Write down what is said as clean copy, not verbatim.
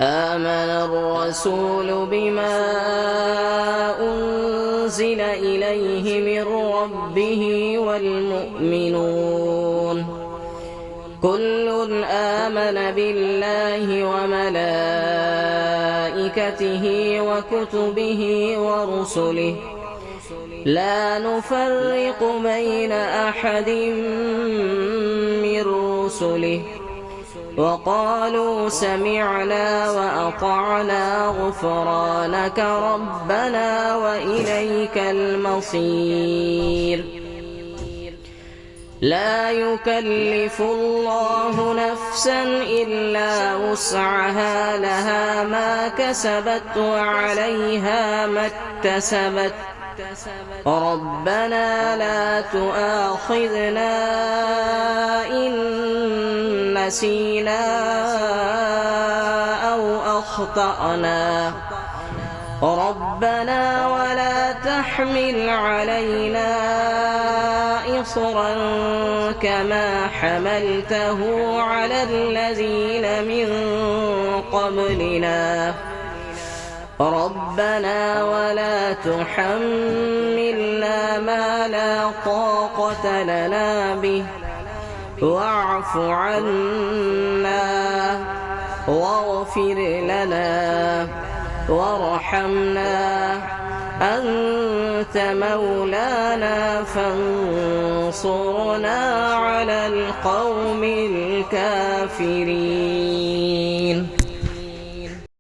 آمن الرسول بما أنزل إليه من ربه والمؤمنون كل آمن بالله وملائكته وكتبه ورسله لا نفرق بين أحد من رسله وقالوا سمعنا وأطعنا غفرانك ربنا وإليك المصير لا يكلف الله نفسا إلا وسعها لها ما كسبت وعليها ما اكتسبت ربنا لا تؤاخذنا إن نسينا أو أخطأنا ربنا ولا تحمل علينا إصرا كما حملته على الذين من قبلنا ربنا ولا تحملنا ما لا طاقة لنا به واعف عنا واغفر لنا وارحمنا أنت مولانا فانصرنا على القوم الكافرين.